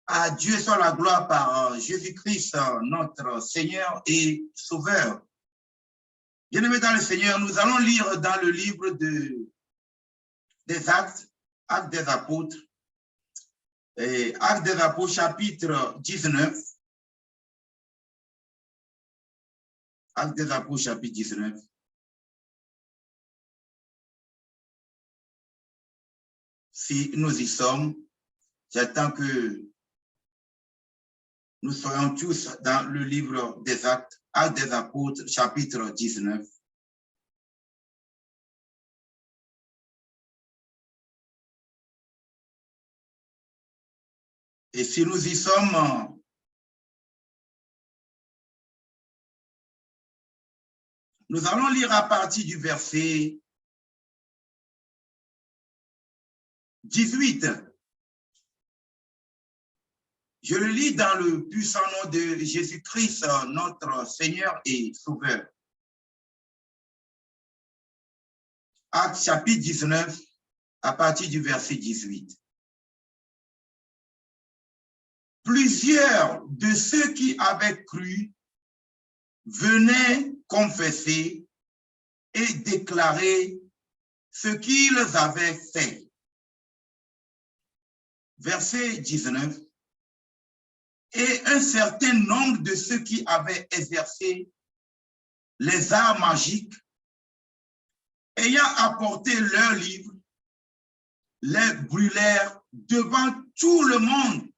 À Dieu soit la gloire par Jésus-Christ, notre Seigneur et Sauveur. Bien-aimés dans le Seigneur, nous allons lire dans le livre des Actes, Actes des Apôtres, et Actes des Apôtres, chapitre 19. Actes des Apôtres, chapitre 19. Si nous y sommes, j'attends que nous soyons tous dans le livre des Actes, Actes des Apôtres, chapitre 19. Et si nous y sommes, nous allons lire à partir du verset 18. Je le lis dans le puissant nom de Jésus-Christ, notre Seigneur et Sauveur. Actes chapitre 19, à partir du verset 18. Plusieurs de ceux qui avaient cru venaient confesser et déclarer ce qu'ils avaient fait. Verset 19. Et un certain nombre de ceux qui avaient exercé les arts magiques, ayant apporté leurs livres, les brûlèrent devant tout le monde.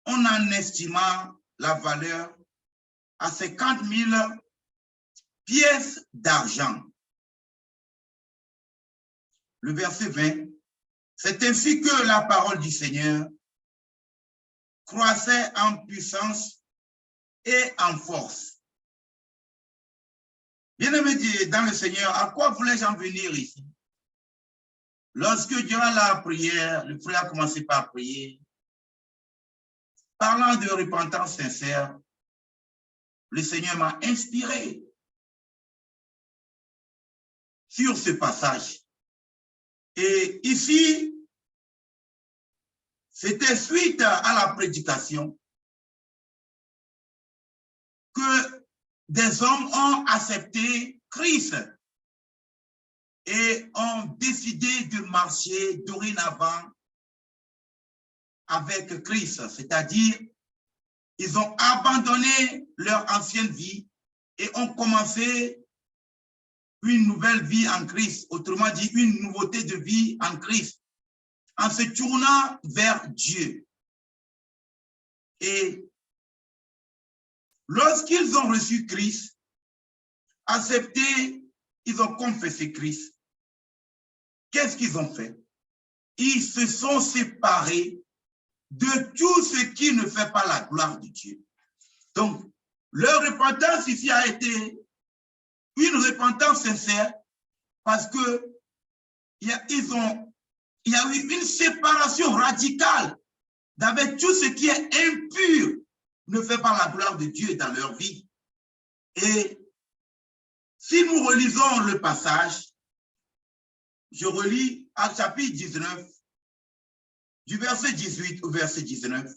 On en estima la valeur à 50 000 pièces d'argent. Le verset 20. C'est ainsi que la parole du Seigneur croissait en puissance et en force. Bien-aimés dans le Seigneur, à quoi voulais-je en venir ici? Lorsque durant la prière, le frère a commencé par prier, parlant de repentance sincère, le Seigneur m'a inspiré sur ce passage. Et ici, c'était suite à la prédication que des hommes ont accepté Christ et ont décidé de marcher dorénavant avec Christ, c'est-à-dire ils ont abandonné leur ancienne vie et ont commencé une nouvelle vie en Christ, autrement dit une nouveauté de vie en Christ, en se tournant vers Dieu. Et lorsqu'ils ont reçu Christ, accepté, ils ont confessé Christ, qu'est-ce qu'ils ont fait? Ils se sont séparés de tout ce qui ne fait pas la gloire de Dieu. Donc, leur repentance ici a été une repentance sincère parce que il y a eu une séparation radicale d'avec tout ce qui est impur, ne fait pas la gloire de Dieu dans leur vie. Et si nous relisons le passage, je relis à chapitre 19, du verset 18 au verset 19.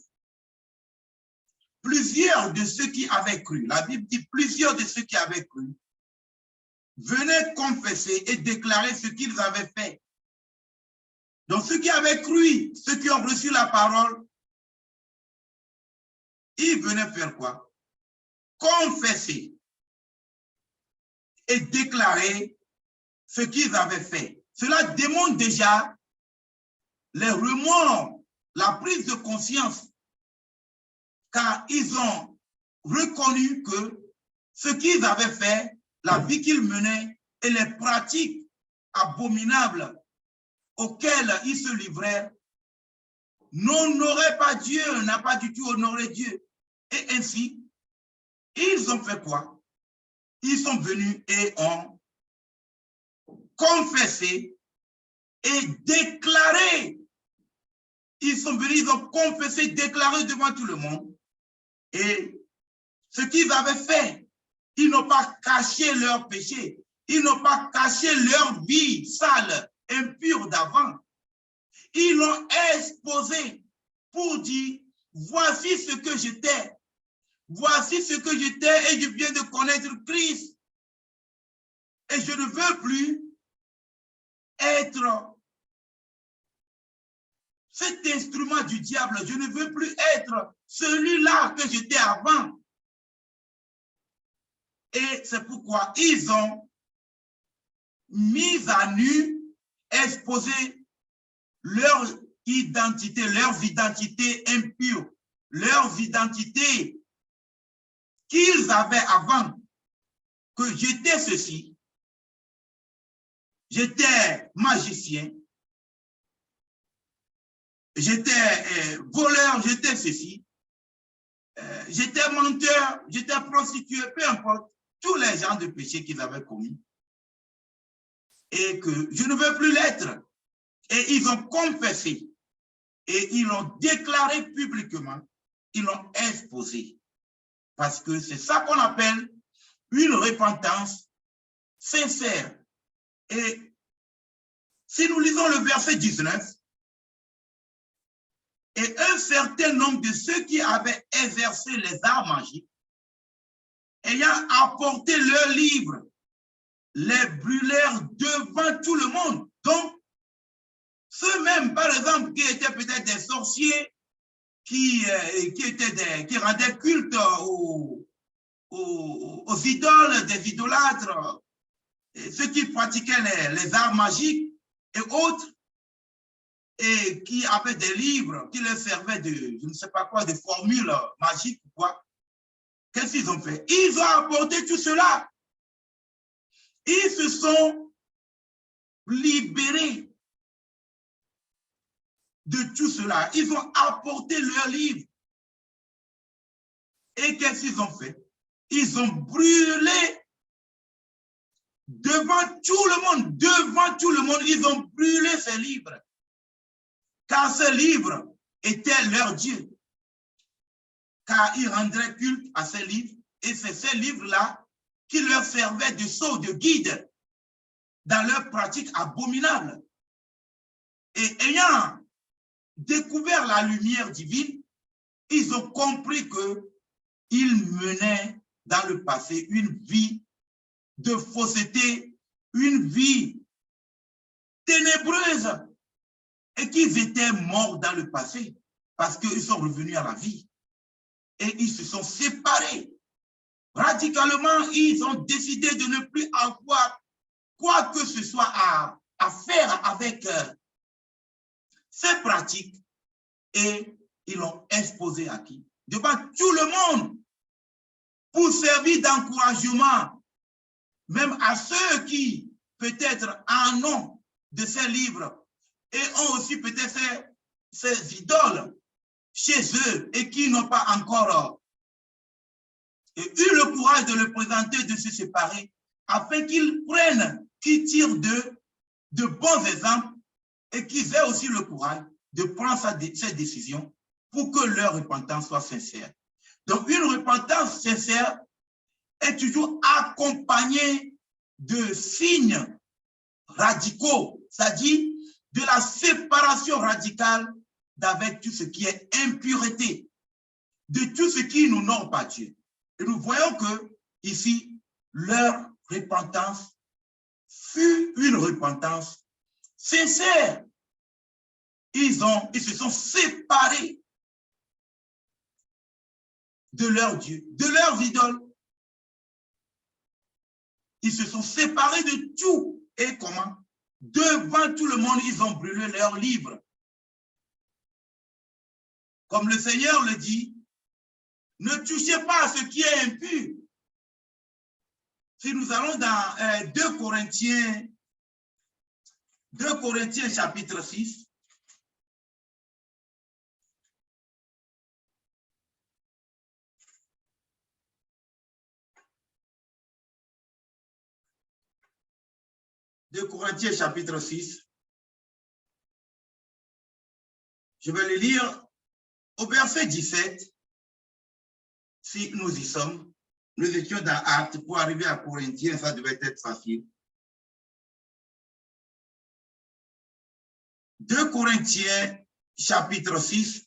Plusieurs de ceux qui avaient cru, la Bible dit plusieurs de ceux qui avaient cru, venaient confesser et déclarer ce qu'ils avaient fait. Donc ceux qui avaient cru, ceux qui ont reçu la parole, ils venaient faire quoi? Confesser et déclarer ce qu'ils avaient fait. Cela démontre déjà les remords, la prise de conscience, car ils ont reconnu que ce qu'ils avaient fait, la vie qu'ils menaient et les pratiques abominables auxquelles ils se livraient n'honoraient pas Dieu, n'a pas du tout honoré Dieu. Et ainsi, ils ont fait quoi? Ils sont venus et ont confessé et déclaré. Ils sont venus, ils ont confessé, déclaré devant tout le monde. Et ce qu'ils avaient fait, ils n'ont pas caché leur péché. Ils n'ont pas caché leur vie sale, impure d'avant. Ils l'ont exposé. pour dire, voici ce que j'étais. Voici ce que j'étais et je viens de connaître Christ. Et je ne veux plus être cet instrument du diable. Je ne veux plus être celui-là que j'étais avant. Et c'est pourquoi ils ont mis à nu, exposé leurs identités impures, leurs identités qu'ils avaient avant, que j'étais ceci, j'étais magicien, j'étais voleur, j'étais ceci, j'étais menteur, j'étais prostitué, peu importe, tous les genres de péchés qu'ils avaient commis, et que je ne veux plus l'être. Et ils ont confessé, et ils l'ont déclaré publiquement, ils l'ont exposé. Parce que c'est ça qu'on appelle une repentance sincère. Et si nous lisons le verset 19, et un certain nombre de ceux qui avaient exercé les arts magiques, ayant apporté leurs livres, les brûlèrent devant tout le monde. Donc, ceux-mêmes, par exemple, qui étaient peut-être des sorciers, qui rendaient culte aux idoles, des idolâtres, ceux qui pratiquaient les arts magiques et autres, et qui avaient des livres qui leur servaient de, je ne sais pas quoi, de formules magiques ou quoi. Qu'est-ce qu'ils ont fait? Ils ont apporté tout cela. Ils se sont libérés de tout cela. Ils ont apporté leurs livres. Et qu'est-ce qu'ils ont fait? Ils ont brûlé devant tout le monde, ils ont brûlé ces livres. Car ces livres étaient leur Dieu. Car ils rendraient culte à ces livres. Et c'est ces livres-là qui leur servaient de sceau, de guide dans leur pratique abominable. Et ayant découvert la lumière divine, ils ont compris qu'ils menaient dans le passé une vie de fausseté, une vie ténébreuse, et qu'ils étaient morts dans le passé parce qu'ils sont revenus à la vie. Et ils se sont séparés. Radicalement, ils ont décidé de ne plus avoir quoi que ce soit à faire avec ces pratiques, et ils l'ont exposé à qui? Devant tout le monde, pour servir d'encouragement, même à ceux qui, peut-être, en ont de ces livres et ont aussi peut-être ces idoles chez eux et qui n'ont pas encore eu le courage de le présenter, de se séparer, afin qu'ils prennent, qu'ils tirent de bons exemples et qu'ils aient aussi le courage de prendre cette décision pour que leur repentance soit sincère. Donc, une repentance sincère est toujours accompagnée de signes radicaux, c'est-à-dire de la séparation radicale d'avec tout ce qui est impureté, de tout ce qui n'honore pas Dieu. Et nous voyons que ici, leur repentance fut une repentance sincère. Ils se sont séparés de leur Dieu, de leurs idoles. Ils se sont séparés de tout. Et comment? Devant tout le monde, ils ont brûlé leurs livres. Comme le Seigneur le dit, ne touchez pas à ce qui est impur. Si nous allons dans 2 Corinthiens chapitre 6, chapitre 6, je vais le lire au verset 17, si nous y sommes. Nous étions dans Actes, pour arriver à Corinthiens, ça devait être facile. 2 Corinthiens, chapitre 6,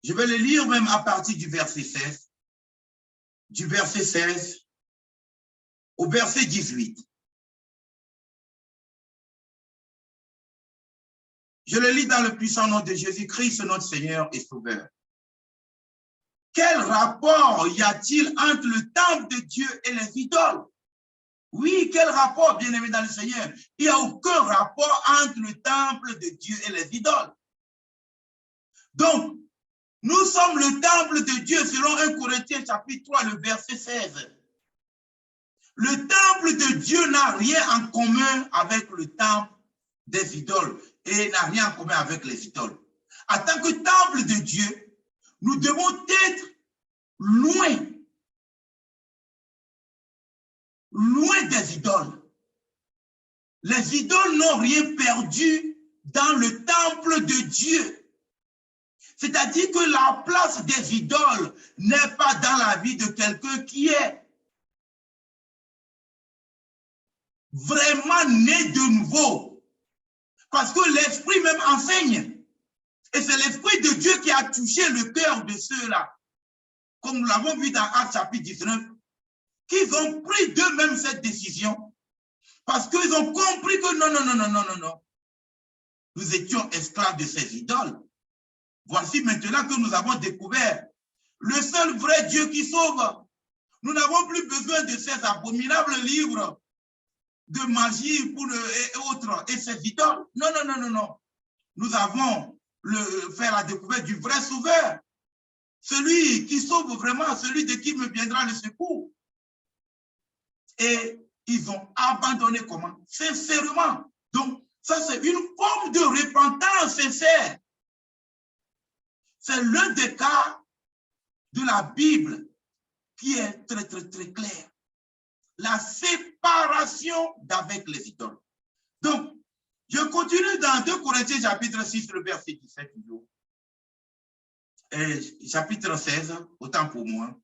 Je vais le lire même à partir du verset 16. Du verset 16 au verset 18. Je le lis dans le puissant nom de Jésus-Christ, notre Seigneur et Sauveur. Quel rapport y a-t-il entre le temple de Dieu et les idoles? Oui, quel rapport, bien-aimé dans le Seigneur? Il n'y a aucun rapport entre le temple de Dieu et les idoles. Donc, nous sommes le temple de Dieu selon 1 Corinthiens chapitre 3, le verset 16. Le temple de Dieu n'a rien en commun avec le temple des idoles et n'a rien en commun avec les idoles. En tant que temple de Dieu, nous devons être loin des idoles. Les idoles n'ont rien perdu dans le temple de Dieu. C'est-à-dire que la place des idoles n'est pas dans la vie de quelqu'un qui est vraiment né de nouveau. Parce que l'Esprit même enseigne. Et c'est l'Esprit de Dieu qui a touché le cœur de ceux-là. Comme nous l'avons vu dans Actes chapitre 19, qu'ils ont pris d'eux-mêmes cette décision. Parce qu'ils ont compris que non. Nous étions esclaves de ces idoles. Voici maintenant que nous avons découvert le seul vrai Dieu qui sauve. Nous n'avons plus besoin de ces abominables livres de magie et autres, et ces idoles. Non. Nous avons fait la découverte du vrai sauveur. Celui qui sauve vraiment, celui de qui me viendra le secours. Et ils ont abandonné comment? Sincèrement. Donc, ça c'est une forme de repentance sincère. C'est l'un des cas de la Bible qui est très clair. La séparation d'avec les idoles. Donc, je continue dans 2 Corinthiens chapitre 6, le verset 17. Et chapitre 16, autant pour moi.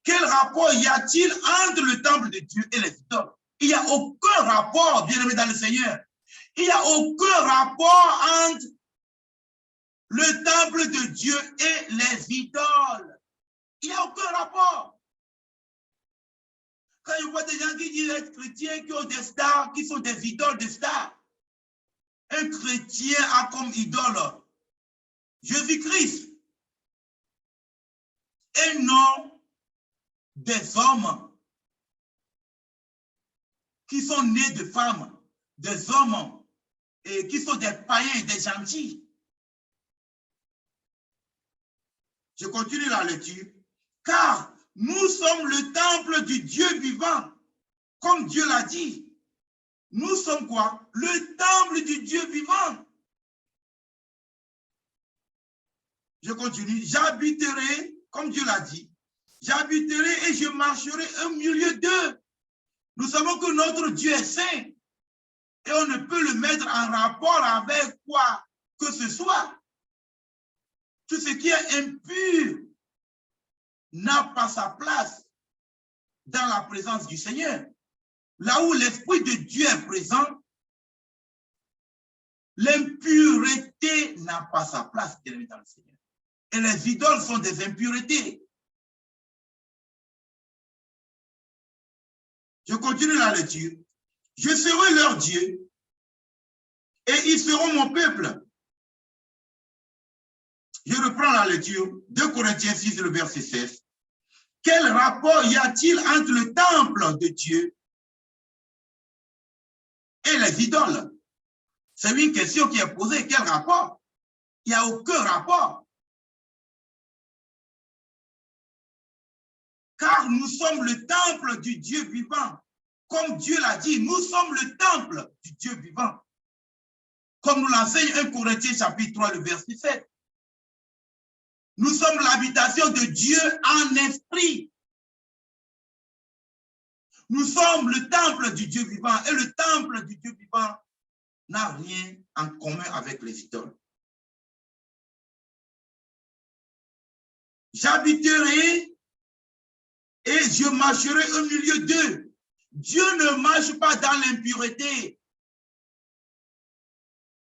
Quel rapport y a-t-il entre le temple de Dieu et les idoles? Il n'y a aucun rapport, bien-aimé dans le Seigneur. Il n'y a aucun rapport entre le temple de Dieu et les idoles. Il n'y a aucun rapport. Quand je vois des gens qui disent être chrétiens, qui ont des stars, qui sont des idoles de stars, un chrétien a comme idole Jésus-Christ et non des hommes qui sont nés de femmes, des hommes et qui sont des païens et des gentils. Je continue la lecture. Car nous sommes le temple du Dieu vivant, comme Dieu l'a dit. Nous sommes quoi? Le temple du Dieu vivant. Je continue. J'habiterai, comme Dieu l'a dit, j'habiterai et je marcherai au milieu d'eux. Nous savons que notre Dieu est saint et on ne peut le mettre en rapport avec quoi que ce soit. Tout ce qui est impur n'a pas sa place dans la présence du Seigneur. Là où l'Esprit de Dieu est présent, l'impureté n'a pas sa place dans le Seigneur. Et les idoles sont des impuretés. Je continue la lecture. Je serai leur Dieu et ils seront mon peuple. Je reprends la lecture. 2 Corinthiens 6, le verset 16. Quel rapport y a-t-il entre le temple de Dieu et les idoles? C'est une question qui est posée. Quel rapport? Il n'y a aucun rapport. Car nous sommes le temple du Dieu vivant. Comme Dieu l'a dit, nous sommes le temple du Dieu vivant. Comme nous l'enseigne 1 Corinthiens chapitre 3, le verset 7. Nous sommes l'habitation de Dieu en esprit. Nous sommes le temple du Dieu vivant et le temple du Dieu vivant n'a rien en commun avec les idoles. J'habiterai et je marcherai au milieu d'eux. Dieu ne marche pas dans l'impureté.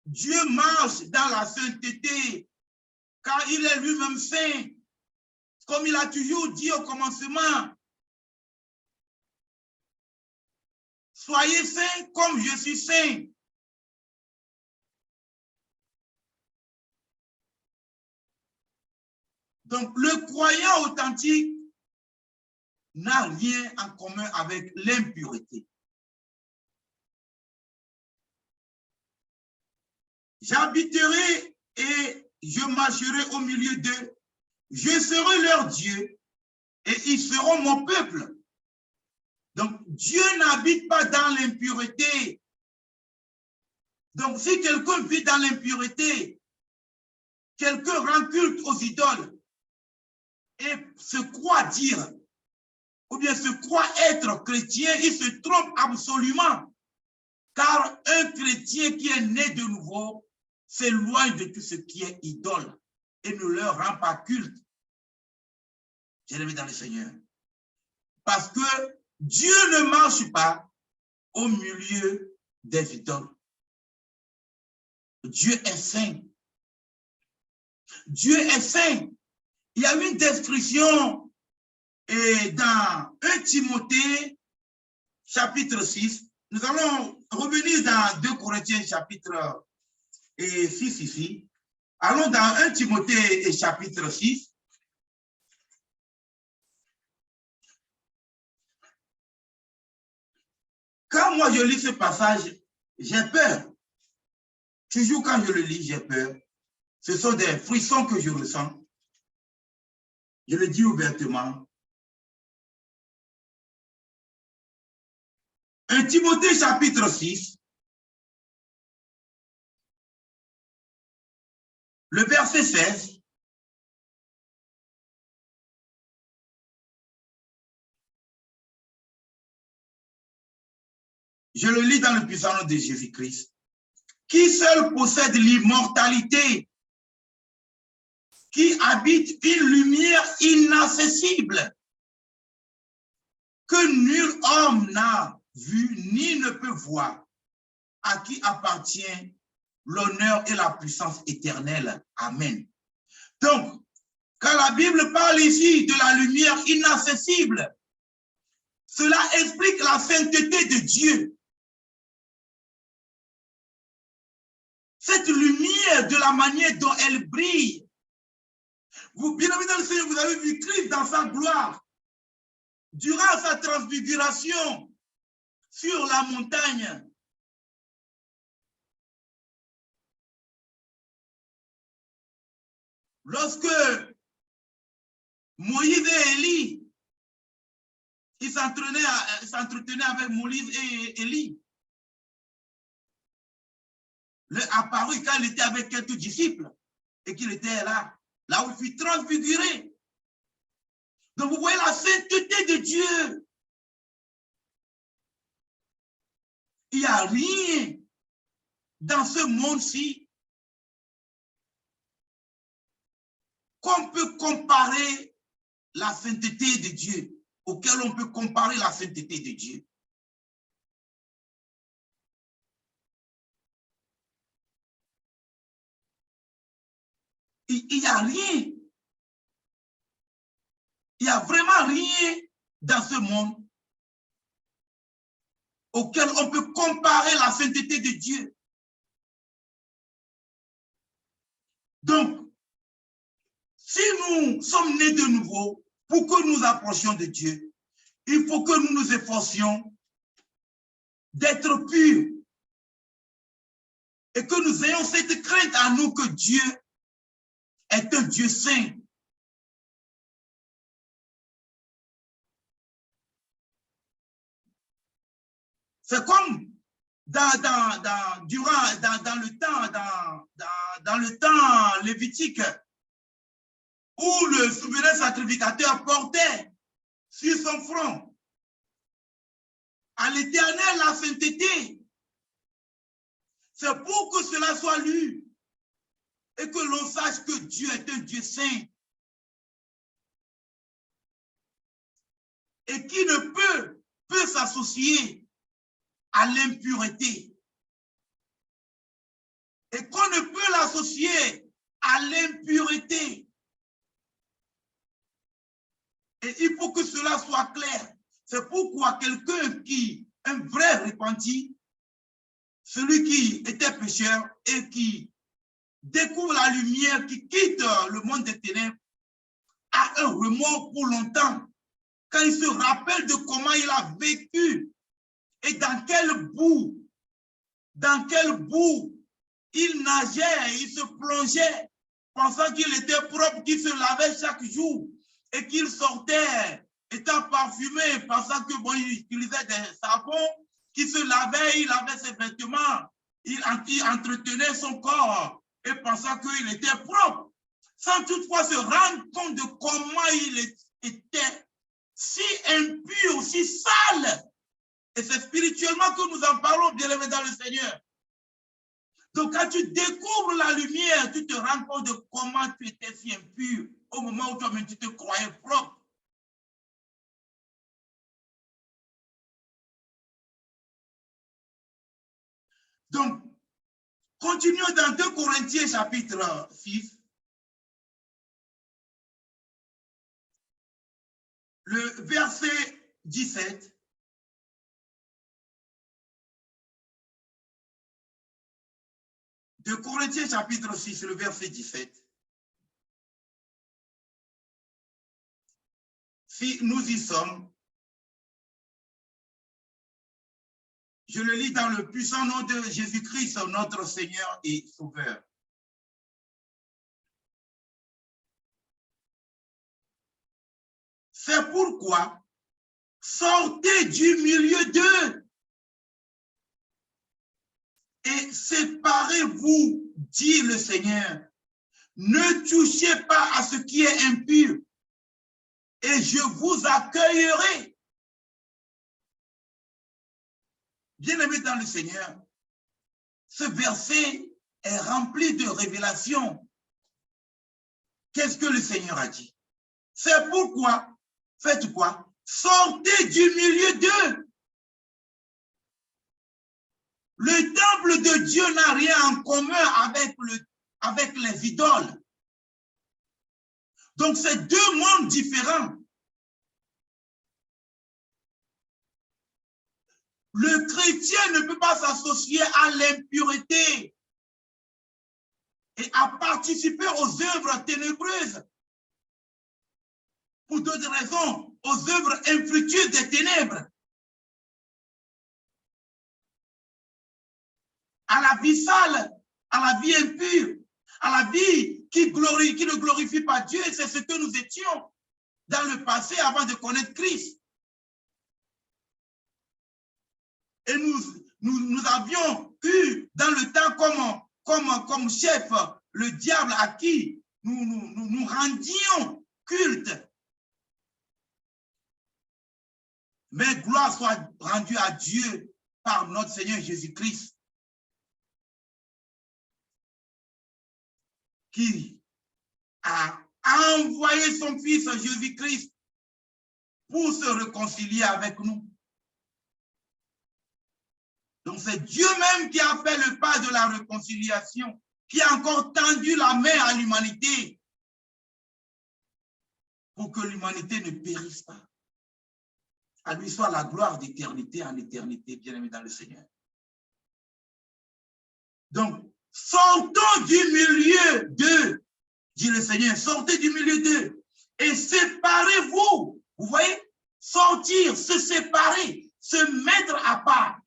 Dieu marche dans la sainteté. car il est lui-même saint, comme il a toujours dit au commencement. Soyez saints comme je suis saint. Donc, le croyant authentique n'a rien en commun avec l'impureté. J'habiterai et je marcherai au milieu d'eux. Je serai leur Dieu et ils seront mon peuple. Donc, Dieu n'habite pas dans l'impureté. Donc, si quelqu'un vit dans l'impureté, quelqu'un rend culte aux idoles et se croit dire, ou bien se croit être chrétien, il se trompe absolument. Car un chrétien qui est né de nouveau s'éloigne de tout ce qui est idole et ne leur rend pas culte. J'ai aimé dans le Seigneur. Parce que Dieu ne marche pas au milieu des idoles. Dieu est saint. Dieu est saint. Il y a une description dans 1 Timothée, chapitre 6. Nous allons revenir dans 2 Corinthiens, chapitre 6 ici. Allons dans 1 Timothée, chapitre 6. Quand moi je lis ce passage, j'ai peur. Toujours quand je le lis, j'ai peur. Ce sont des frissons que je ressens. Je le dis ouvertement. 1 Timothée chapitre 6, le verset 16. Je le lis dans le puissant nom de Jésus-Christ. Qui seul possède l'immortalité, qui habite une lumière inaccessible, que nul homme n'a vu ni ne peut voir, à qui appartient l'honneur et la puissance éternelle. Amen. Donc, quand la Bible parle ici de la lumière inaccessible, cela explique la sainteté de Dieu. Cette lumière, de la manière dont elle brille. Vous, bien aimé dans le Seigneur, vous avez vu Christ dans sa gloire, durant sa transfiguration sur la montagne. Lorsque Moïse et Élie, ils s'entretenaient avec Moïse et Élie. Le apparu quand il était avec quelques disciples et qu'il était là où il fut transfiguré. Donc vous voyez la sainteté de Dieu. Il n'y a rien dans ce monde-ci qu'on peut comparer la sainteté de Dieu, auquel on peut comparer la sainteté de Dieu. Il n'y a rien. Il n'y a vraiment rien dans ce monde auquel on peut comparer la sainteté de Dieu. Donc, si nous sommes nés de nouveau, pour que nous approchions de Dieu, il faut que nous nous efforcions d'être purs et que nous ayons cette crainte en nous que Dieu est un Dieu saint. C'est comme dans le temps lévitique, où le souverain sacrificateur portait sur son front à l'Éternel la sainteté. C'est pour que cela soit lu et que l'on sache que Dieu est un Dieu saint et qui ne peut s'associer à l'impureté et qu'on ne peut l'associer à l'impureté. Et il faut que cela soit clair. C'est pourquoi quelqu'un un vrai repenti, celui qui était pécheur et qui découvre la lumière, qui quitte le monde des ténèbres, a un remords pour longtemps. Quand il se rappelle de comment il a vécu et dans quel bout il nageait, il se plongeait, pensant qu'il était propre, qu'il se lavait chaque jour et qu'il sortait, étant parfumé, pensant que bon, il utilisait des savons, qu'il se lavait, il lavait ses vêtements, il entretenait son corps et pensant qu'il était propre, sans toutefois se rendre compte de comment il était si impur, si sale. Et c'est spirituellement que nous en parlons, bien-aimés dans le Seigneur. Donc, quand tu découvres la lumière, tu te rends compte de comment tu étais si impur au moment où toi-même tu te croyais propre. Donc, continuons dans 2 Corinthiens chapitre 6. Le verset 17. De Corinthiens chapitre 6, le verset 17. Si nous y sommes, je le lis dans le puissant nom de Jésus-Christ, notre Seigneur et Sauveur. C'est pourquoi sortez du milieu d'eux et séparez-vous, dit le Seigneur. Ne touchez pas à ce qui est impur et je vous accueillerai. Bien-aimés dans le Seigneur, ce verset est rempli de révélations. Qu'est-ce que le Seigneur a dit? C'est pourquoi, faites quoi? Sortez du milieu d'eux. Le temple de Dieu n'a rien en commun avec les idoles. Donc, c'est 2 mondes différents. Le chrétien ne peut pas s'associer à l'impureté et à participer aux œuvres ténébreuses. Pour d'autres raisons, aux œuvres infructueuses des ténèbres. À la vie sale, à la vie impure, à la vie qui ne glorifie pas Dieu. C'est ce que nous étions dans le passé avant de connaître Christ. Et nous avions eu dans le temps comme chef le diable à qui nous rendions culte. Mais gloire soit rendue à Dieu par notre Seigneur Jésus-Christ, qui a envoyé son Fils Jésus-Christ pour se réconcilier avec nous. Donc c'est Dieu même qui a fait le pas de la réconciliation, qui a encore tendu la main à l'humanité pour que l'humanité ne périsse pas. À lui soit la gloire d'éternité en éternité, bien-aimé dans le Seigneur. Donc, sortons du milieu d'eux, dit le Seigneur, sortez du milieu d'eux et séparez-vous. Vous voyez, sortir, se séparer, se mettre à part.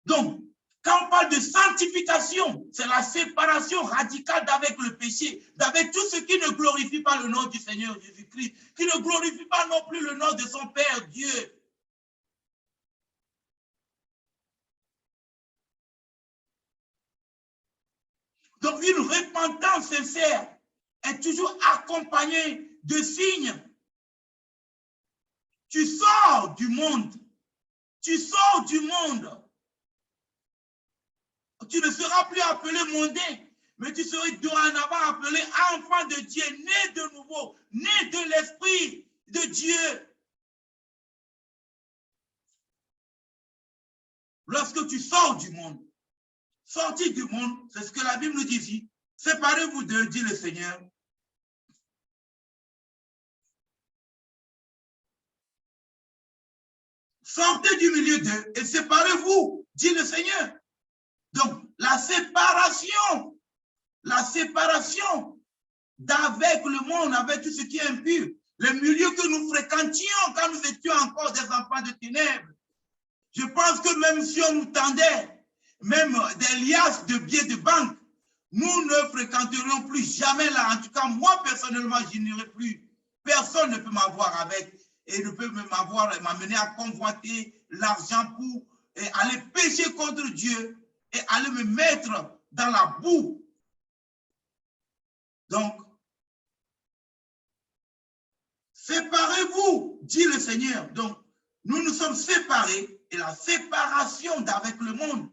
Donc, quand on parle de sanctification, c'est la séparation radicale d'avec le péché, d'avec tout ce qui ne glorifie pas le nom du Seigneur Jésus-Christ, qui ne glorifie pas non plus le nom de son Père Dieu. Donc, une repentance sincère est toujours accompagnée de signes. Tu sors du monde. Tu sors du monde. Tu ne seras plus appelé mondain, mais tu seras dorénavant appelé enfant de Dieu, né de nouveau, né de l'Esprit de Dieu. Lorsque tu sors du monde, sortir du monde, c'est ce que la Bible nous dit ici, séparez-vous d'eux, dit le Seigneur. Sortez du milieu d'eux et séparez-vous, dit le Seigneur. Donc, la séparation d'avec le monde, avec tout ce qui est impur, le milieu que nous fréquentions quand nous étions encore des enfants de ténèbres. Je pense que même si on nous tendait, même des liasses de billets de banque, nous ne fréquenterions plus jamais là. En tout cas, moi, personnellement, je n'irai plus. Personne ne peut m'avoir avec et ne peut m'amener à convoiter l'argent pour aller pécher contre Dieu et aller me mettre dans la boue. Donc, séparez-vous, dit le Seigneur. Donc, nous nous sommes séparés et la séparation d'avec le monde.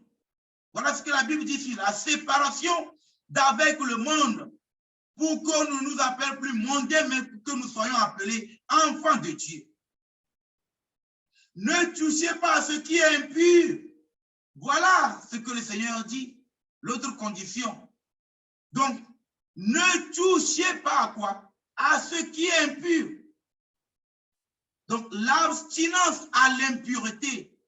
Voilà ce que la Bible dit ici, la séparation d'avec le monde pour qu'on ne nous appelle plus mondains, mais que nous soyons appelés enfants de Dieu. Ne touchez pas à ce qui est impur. Voilà ce que le Seigneur dit, l'autre condition. Donc, ne touchez pas à quoi? À ce qui est impur. Donc, l'abstinence à l'impureté.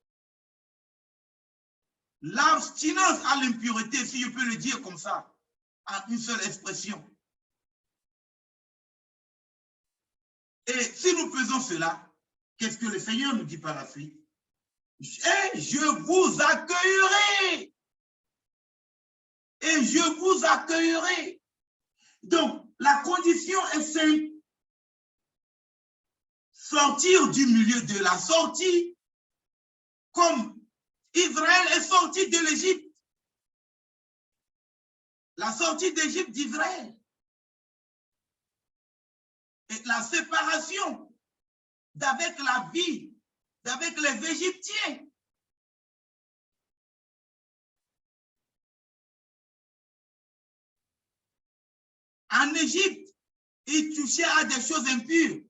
L'abstinence à l'impureté, si je peux le dire comme ça, en une seule expression. Et si nous faisons cela, qu'est-ce que le Seigneur nous dit par la suite? Et je vous accueillerai. Et je vous accueillerai. Donc, la condition est simple. Sortir du milieu de la sortie, comme Israël est sorti de l'Égypte. La sortie d'Égypte d'Israël. Et la séparation d'avec la vie, d'avec les Égyptiens. En Égypte, ils touchaient à des choses impures.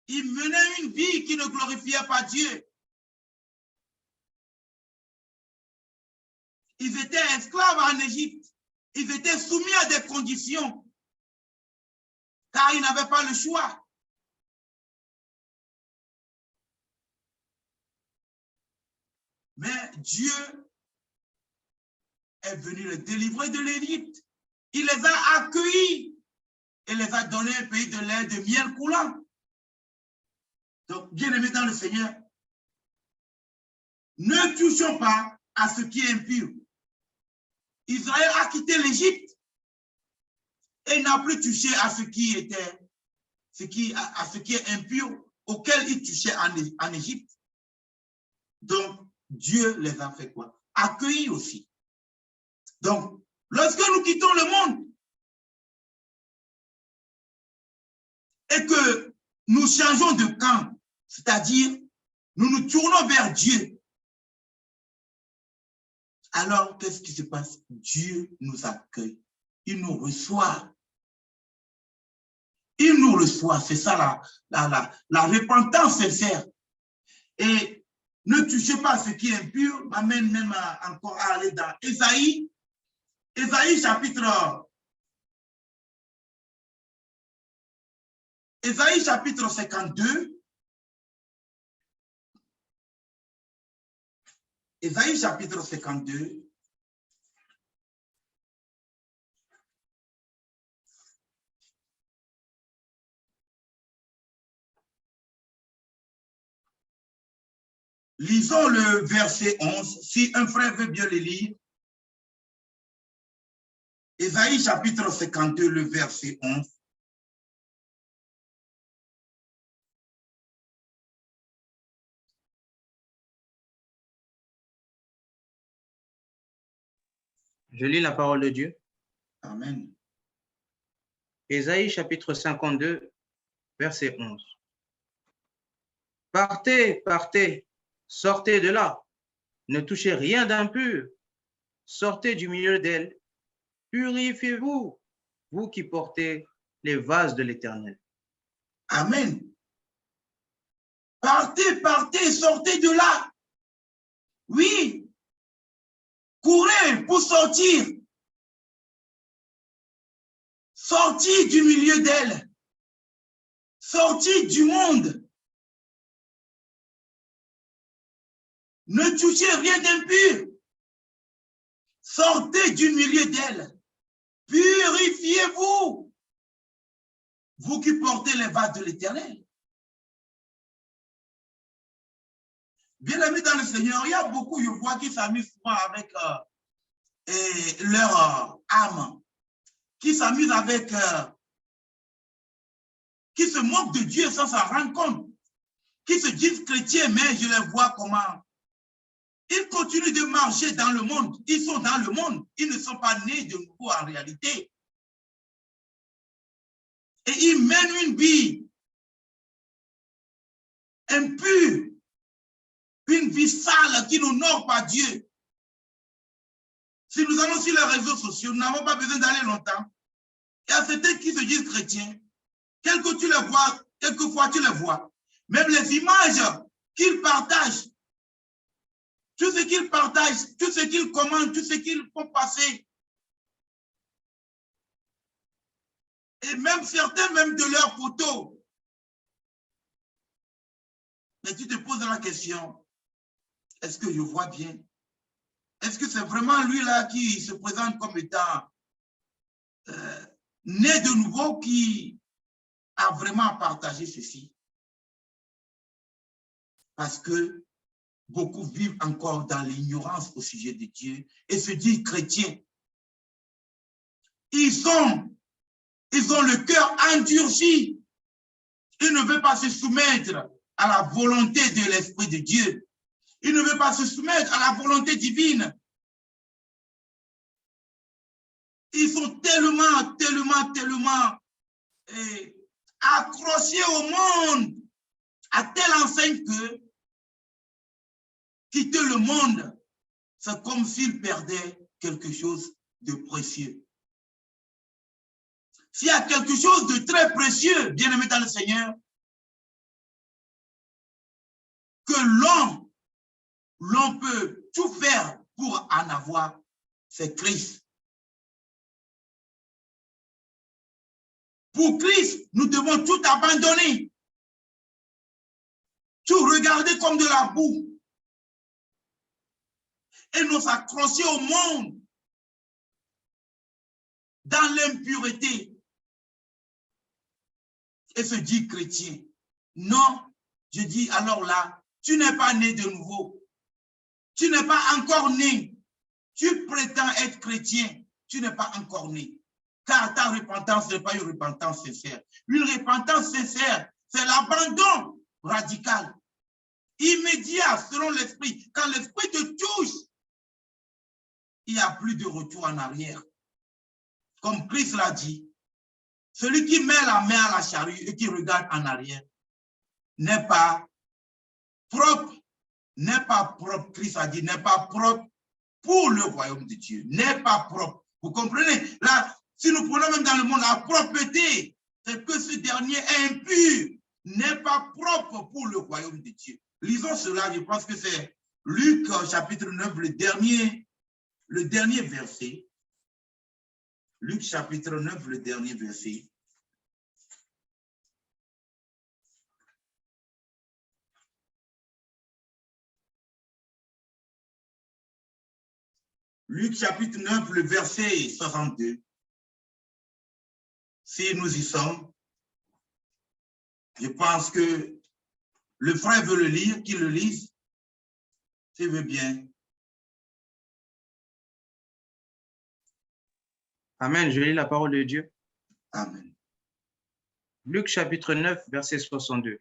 Ils menaient une vie qui ne glorifiait pas Dieu. Ils étaient esclaves en Égypte. Ils étaient soumis à des conditions, car ils n'avaient pas le choix. Mais Dieu est venu les délivrer de l'Égypte. Il les a accueillis et les a donné un pays de lait de miel coulant. Donc, bien-aimés dans le Seigneur, ne touchons pas à ce qui est impur. Israël a quitté l'Égypte et n'a plus touché à ce qui était, à ce qui est impur, auquel il touchait en Égypte. Donc, Dieu les a fait quoi? Accueillis aussi. Donc, lorsque nous quittons le monde et que nous changeons de camp, c'est-à-dire nous nous tournons vers Dieu, alors qu'est-ce qui se passe? Dieu nous accueille, il nous reçoit. Il nous reçoit, c'est ça la repentance sincère. Et ne touchez pas à ce qui est impur, m'amène même encore à aller dans Ésaïe. Ésaïe chapitre 52. Ésaïe chapitre 52. Lisons le verset 11, si un frère veut bien le lire. Ésaïe chapitre 52, le verset 11. Je lis la parole de Dieu. Amen. Ésaïe chapitre 52, verset 11. Partez, partez, sortez de là, ne touchez rien d'impur, sortez du milieu d'elle, purifiez-vous, vous qui portez les vases de l'Éternel. Amen. Partez, partez, sortez de là. Oui. Courez pour sortir. Sortir du milieu d'elle. Sortir du monde. Ne touchez rien d'impur. Sortez du milieu d'elle. Purifiez-vous. Vous qui portez les vases de l'Éternel. Bien aimé dans le Seigneur, il y a beaucoup, je vois, qui s'amusent souvent avec leur âme, qui s'amusent avec, qui se moquent de Dieu sans s'en rendre compte, qui se disent chrétiens, mais je les vois comment. Ils continuent de marcher dans le monde, ils sont dans le monde, ils ne sont pas nés de nouveau en réalité. Et ils mènent une vie impure, une vie sale qui n'honore pas Dieu. Si nous allons sur les réseaux sociaux, nous n'avons pas besoin d'aller longtemps. Il y a certains qui se disent chrétiens. Quelquefois tu les vois. Même les images qu'ils partagent, tout ce qu'ils partagent, tout ce qu'ils commentent, tout ce qu'ils font passer. Et même certains, même de leurs photos. Mais tu te poses la question, est-ce que je vois bien? Est-ce que c'est vraiment lui-là qui se présente comme étant né de nouveau, qui a vraiment partagé ceci? Parce que beaucoup vivent encore dans l'ignorance au sujet de Dieu et se disent chrétiens. Ils ont le cœur endurci. Ils ne veulent pas se soumettre à la volonté de l'Esprit de Dieu. Ils ne veulent pas se soumettre à la volonté divine. Ils sont tellement accrochés au monde, à telle enseigne que quitter le monde, c'est comme s'ils perdaient quelque chose de précieux. S'il y a quelque chose de très précieux, bien aimé dans le Seigneur, que l'on peut tout faire pour en avoir, c'est Christ. Pour Christ, nous devons tout abandonner, tout regarder comme de la boue et nous accrocher au monde dans l'impureté et se dire chrétien. Non, je dis alors là, tu n'es pas né de nouveau. Tu n'es pas encore né. Tu prétends être chrétien. Tu n'es pas encore né. Car ta repentance n'est pas une repentance sincère. Une repentance sincère, c'est l'abandon radical, immédiat selon l'esprit. Quand l'esprit te touche, il n'y a plus de retour en arrière. Comme Christ l'a dit, celui qui met la main à la charrue et qui regarde en arrière n'est pas propre. N'est pas propre, Christ a dit, n'est pas propre pour le royaume de Dieu. N'est pas propre. Vous comprenez? Là, si nous prenons même dans le monde la propreté, c'est que ce dernier est impur, n'est pas propre pour le royaume de Dieu. Lisons cela, je pense que c'est Luc chapitre 9, le dernier verset. Luc chapitre 9, le dernier verset. Luc chapitre 9, le verset 62. Si nous y sommes, je pense que le frère veut le lire, qu'il le lise, s'il veut bien. Amen, je lis la parole de Dieu. Amen. Luc chapitre 9, verset 62.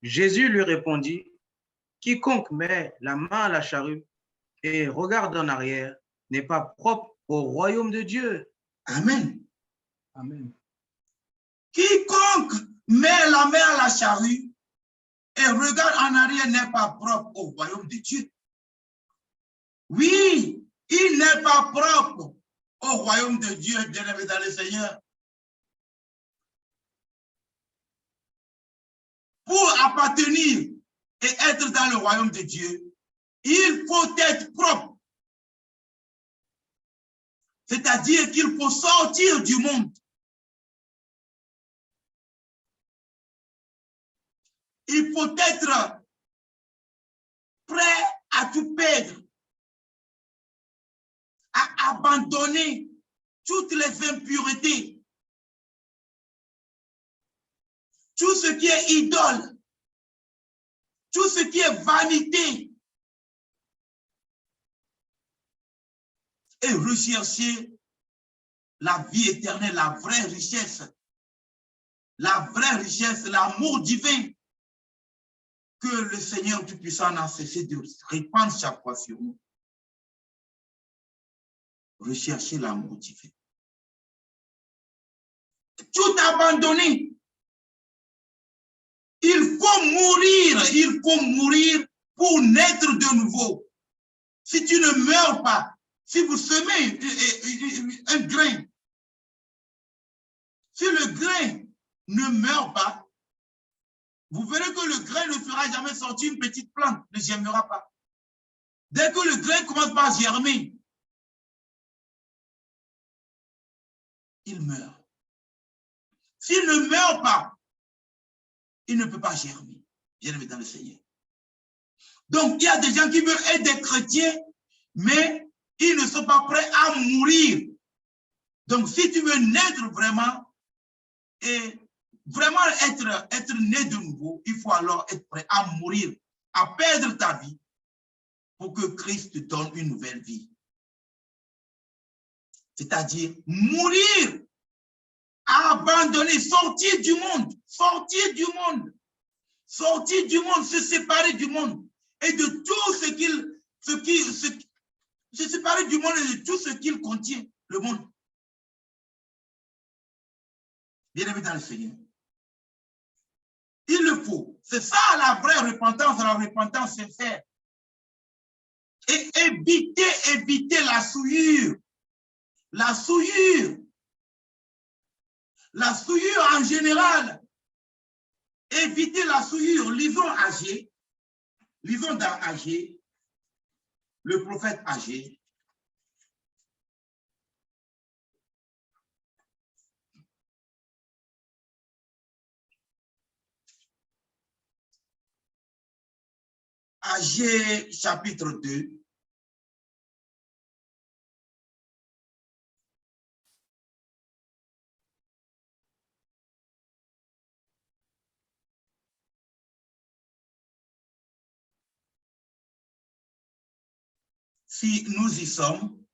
Jésus lui répondit, « Quiconque met la main à la charrue et regarde en arrière n'est pas propre au royaume de Dieu. » Amen. Amen. Quiconque met la main à la charrue et regarde en arrière n'est pas propre au royaume de Dieu. Oui, il n'est pas propre au royaume de Dieu, bien-aimé dans le Seigneur. Pour appartenir et être dans le royaume de Dieu, il faut être propre. C'est-à-dire qu'il faut sortir du monde. il faut être prêt à tout perdre, à abandonner toutes les impuretés, tout ce qui est idole, tout ce qui est vanité, et rechercher la vie éternelle, la vraie richesse, l'amour divin que le Seigneur Tout-Puissant n'a cessé de répandre chaque fois sur nous. Rechercher l'amour divin. Tout abandonner. Il faut mourir pour naître de nouveau. Si tu ne meurs pas, si vous semez un grain, si le grain ne meurt pas, vous verrez que le grain ne fera jamais sortir une petite plante, ne germera pas. Dès que le grain commence par germer, il meurt. S'il ne meurt pas, il ne peut pas germer. Germer dans le Seigneur. Donc, il y a des gens qui veulent être des chrétiens, mais ils ne sont pas prêts à mourir. Donc, si tu veux naître vraiment et vraiment être né de nouveau, il faut alors être prêt à mourir, à perdre ta vie pour que Christ te donne une nouvelle vie. C'est-à-dire mourir, abandonner, sortir du monde, se séparer du monde et de tout se séparer du monde et de tout ce qu'il contient, le monde. Bien-aimé dans le Seigneur. Il le faut. C'est ça la vraie repentance, la repentance sincère. Et éviter la souillure. La souillure en général. Éviter la souillure. Lisons dans Agé, le prophète Agé. Agé chapitre 2. Si nous y sommes,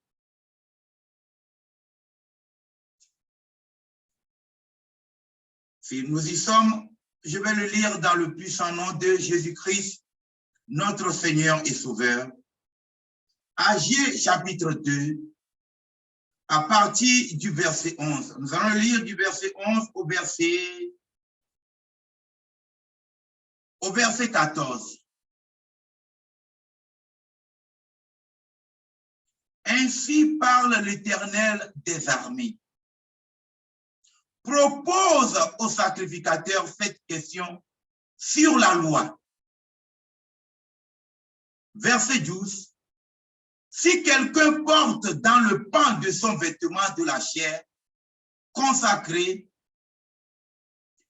je vais le lire dans le puissant nom de Jésus-Christ, notre Seigneur et Sauveur. Agé chapitre 2, à partir du verset 11. Nous allons lire du verset 11 au verset 14. Ainsi parle l'Éternel des armées. Propose aux sacrificateurs cette question sur la loi. Verset 12. Si quelqu'un porte dans le pan de son vêtement de la chair consacré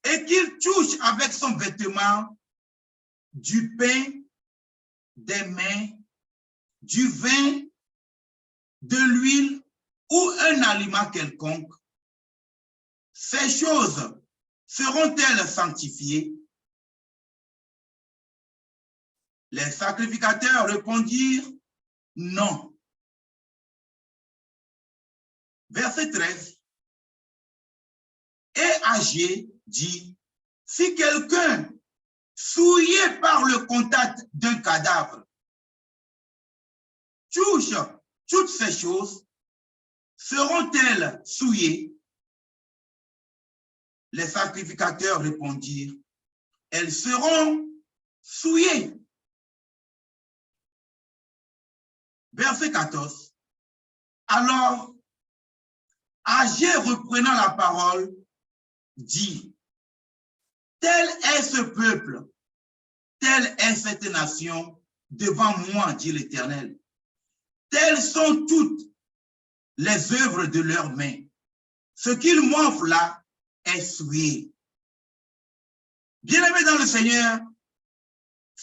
et qu'il touche avec son vêtement du pain, des mains, du vin, de l'huile ou un aliment quelconque, ces choses seront-elles sanctifiées? Les sacrificateurs répondirent non. Verset 13. Et Agé dit, si quelqu'un souillé par le contact d'un cadavre touche toutes ces choses, seront-elles souillées? Les sacrificateurs répondirent, elles seront souillées. Verset 14. Alors, Agé reprenant la parole, dit, tel est ce peuple, telle est cette nation devant moi, dit l'Éternel. Telles sont toutes les œuvres de leurs mains. Ce qu'ils m'offrent là est souillé. Bien-aimés dans le Seigneur,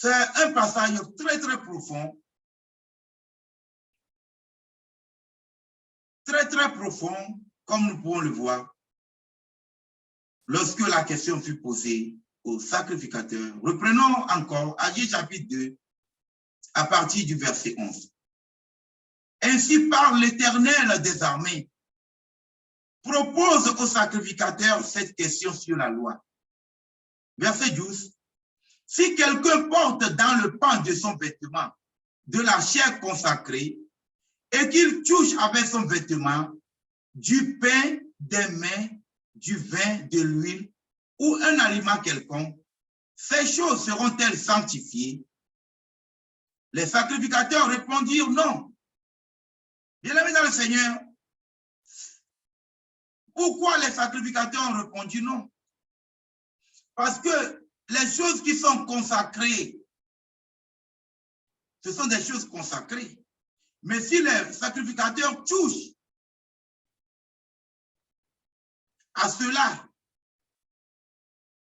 C'est un passage très, très profond. Très, très profond, comme nous pouvons le voir, lorsque la question fut posée au sacrificateur. Reprenons encore Agis chapitre 2, à partir du verset 11. Ainsi parle l'Éternel des armées, propose au sacrificateur cette question sur la loi. Verset 12. Si quelqu'un porte dans le pan de son vêtement de la chair consacrée et qu'il touche avec son vêtement du pain, des mains, du vin, de l'huile ou un aliment quelconque, ces choses seront-elles sanctifiées? Les sacrificateurs répondirent non. Bien-aimés dans le Seigneur, pourquoi les sacrificateurs ont répondu non? Parce que les choses qui sont consacrées, ce sont des choses consacrées. Mais si les sacrificateurs touchent à cela,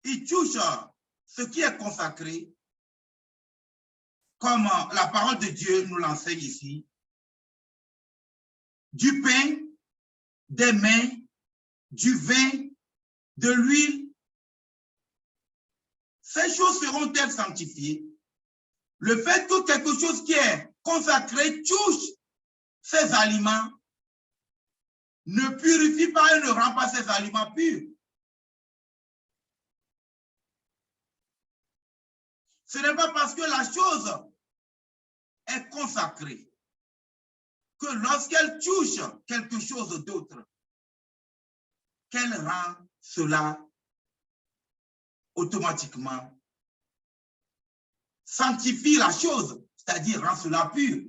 ils touchent ce qui est consacré, comme la parole de Dieu nous l'enseigne ici, du pain, des mains, du vin, de l'huile, ces choses seront-elles sanctifiées? Le fait que quelque chose qui est consacré touche ces aliments ne purifie pas et ne rend pas ces aliments purs. Ce n'est pas parce que la chose est consacrée que lorsqu'elle touche quelque chose d'autre, qu'elle rend cela automatiquement, sanctifie la chose, c'est-à-dire rend cela pur,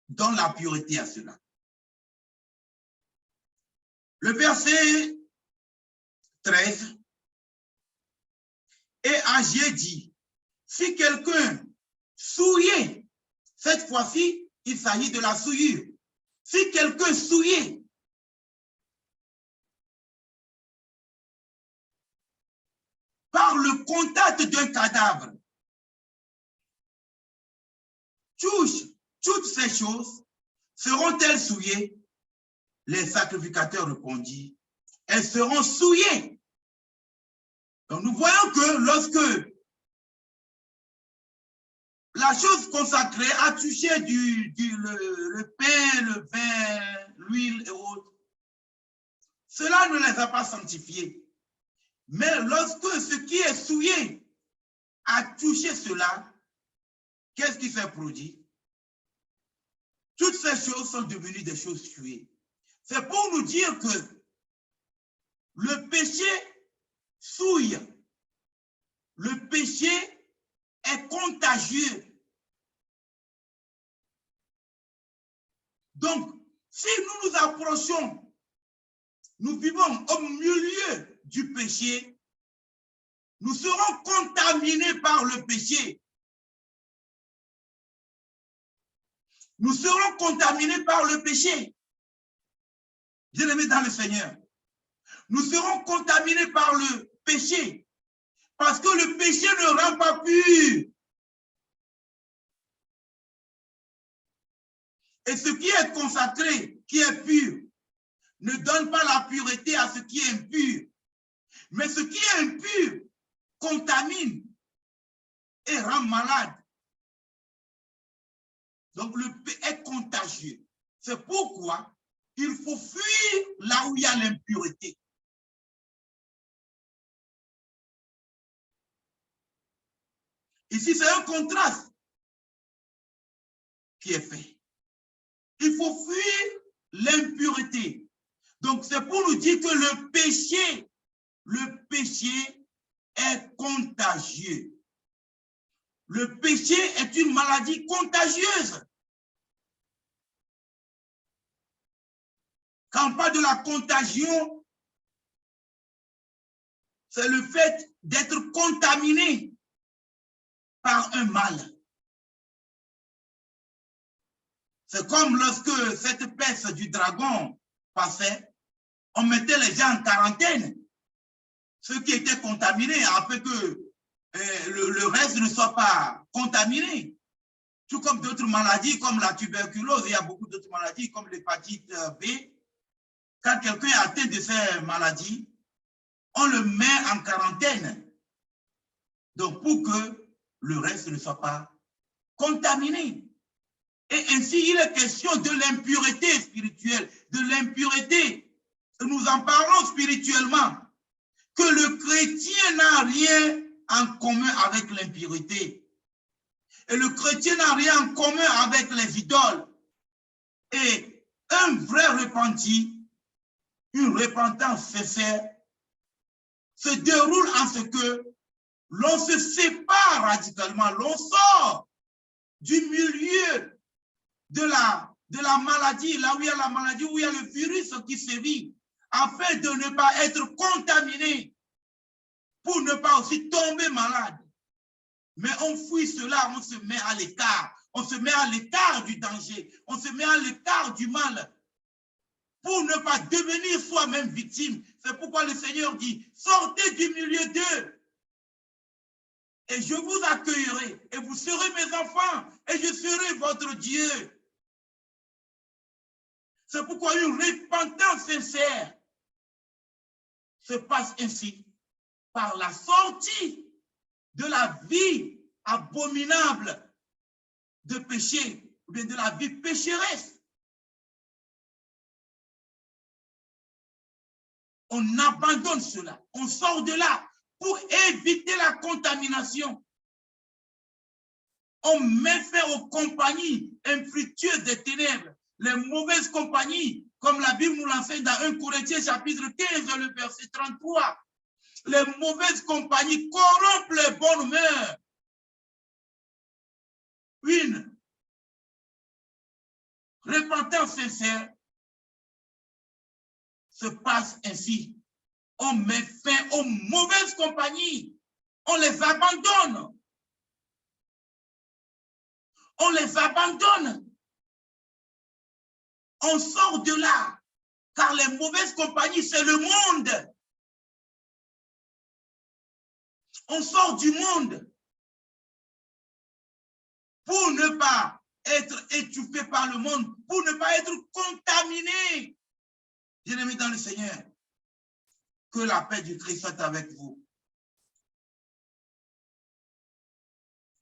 donne la pureté à cela. Le verset 13, et Agé dit, si quelqu'un souillait, cette fois-ci, il s'agit de la souillure. Si quelqu'un souillait, par le contact d'un cadavre, touche toutes ces choses, seront-elles souillées? Les sacrificateurs répondirent, elles seront souillées. Donc nous voyons que lorsque la chose consacrée a touché le pain, le vin, l'huile et autres, cela ne les a pas sanctifiés. Mais lorsque ce qui est souillé a touché cela, qu'est-ce qui s'est produit? Toutes ces choses sont devenues des choses souillées. C'est pour nous dire que le péché souille. Le péché est contagieux. Donc, si nous nous approchons, nous vivons au milieu du péché, nous serons contaminés par le péché. Nous serons contaminés par le péché. Bien-aimés dans le Seigneur, nous serons contaminés par le péché parce que le péché ne rend pas pur. Et ce qui est consacré, qui est pur, ne donne pas la pureté à ce qui est impur. Mais ce qui est impur contamine et rend malade. Donc le péché est contagieux. C'est pourquoi il faut fuir là où il y a l'impureté. Ici, c'est un contraste qui est fait. Il faut fuir l'impureté. Donc, c'est pour nous dire que le péché est contagieux. Le péché est une maladie contagieuse. Quand on parle de la contagion, c'est le fait d'être contaminé par un mal. C'est comme lorsque cette peste du dragon passait, on mettait les gens en quarantaine. Ceux qui étaient contaminés, après que le reste ne soit pas contaminé. Tout comme d'autres maladies, comme la tuberculose, il y a beaucoup d'autres maladies, comme l'hépatite B. Quand quelqu'un est atteint de ces maladies, on le met en quarantaine. Donc, pour que le reste ne soit pas contaminé. Et ainsi, il est question de l'impureté spirituelle, de l'impureté. Nous en parlons spirituellement, que le chrétien n'a rien en commun avec l'impureté. Et le chrétien n'a rien en commun avec les idoles. Et un vrai repenti, une repentance sincère, se déroule en ce que l'on se sépare radicalement, l'on sort du milieu de la maladie, là où il y a la maladie, où il y a le virus qui sévit, afin de ne pas être contaminé, pour ne pas aussi tomber malade. Mais on fuit cela, on se met à l'écart. On se met à l'écart du danger. On se met à l'écart du mal pour ne pas devenir soi-même victime. C'est pourquoi le Seigneur dit, sortez du milieu d'eux et je vous accueillerai et vous serez mes enfants et je serai votre Dieu. C'est pourquoi une repentance sincère se passe ainsi par la sortie de la vie abominable de péché, ou bien de la vie pécheresse. On abandonne cela, on sort de là pour éviter la contamination. On met fin aux compagnies infructueuses des ténèbres, les mauvaises compagnies, comme la Bible nous l'enseigne dans 1 Corinthiens chapitre 15, le verset 33. Les mauvaises compagnies corrompent les bonnes mœurs. Une repentance sincère se passe ainsi. On met fin aux mauvaises compagnies. On les abandonne. On les abandonne. On sort de là. Car les mauvaises compagnies, c'est le monde. On sort du monde pour ne pas être étouffé par le monde, pour ne pas être contaminé. Bien-aimés dans le Seigneur, que la paix du Christ soit avec vous.